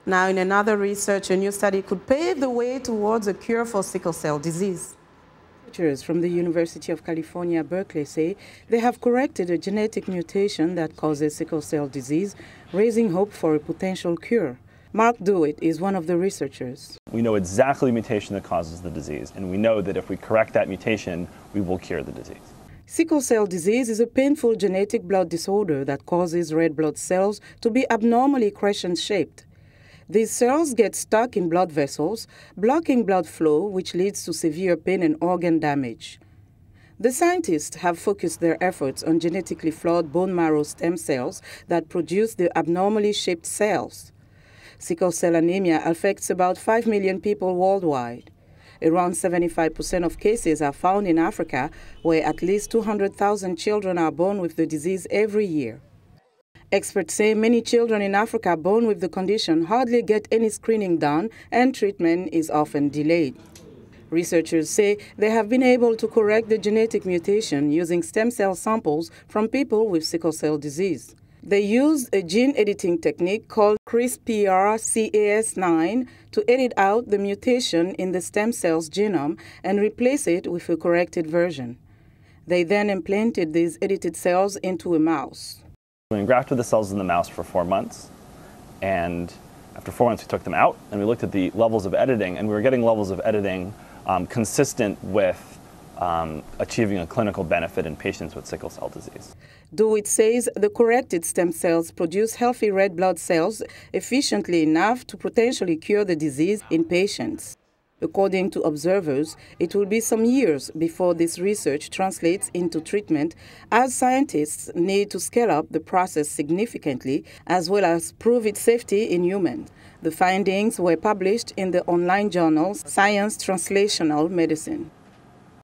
Now, in another research, a new study could pave the way towards a cure for sickle cell disease. Researchers from the University of California, Berkeley say they have corrected a genetic mutation that causes sickle cell disease, raising hope for a potential cure. Mark Dewitt is one of the researchers. We know exactly the mutation that causes the disease, and we know that if we correct that mutation, we will cure the disease. Sickle cell disease is a painful genetic blood disorder that causes red blood cells to be abnormally crescent-shaped. These cells get stuck in blood vessels, blocking blood flow, which leads to severe pain and organ damage. The scientists have focused their efforts on genetically flawed bone marrow stem cells that produce the abnormally shaped cells. Sickle cell anemia affects about 5 million people worldwide. Around 75% of cases are found in Africa, where at least 200,000 children are born with the disease every year. Experts say many children in Africa born with the condition hardly get any screening done, and treatment is often delayed. Researchers say they have been able to correct the genetic mutation using stem cell samples from people with sickle cell disease. They used a gene editing technique called CRISPR-Cas9 to edit out the mutation in the stem cell's genome and replace it with a corrected version. They then implanted these edited cells into a mouse. We engrafted the cells in the mouse for 4 months, and after 4 months we took them out and we looked at the levels of editing, and we were getting levels of editing consistent with achieving a clinical benefit in patients with sickle cell disease. Dewitt says the corrected stem cells produce healthy red blood cells efficiently enough to potentially cure the disease in patients. According to observers, it will be some years before this research translates into treatment, as scientists need to scale up the process significantly as well as prove its safety in humans. The findings were published in the online journal Science Translational Medicine.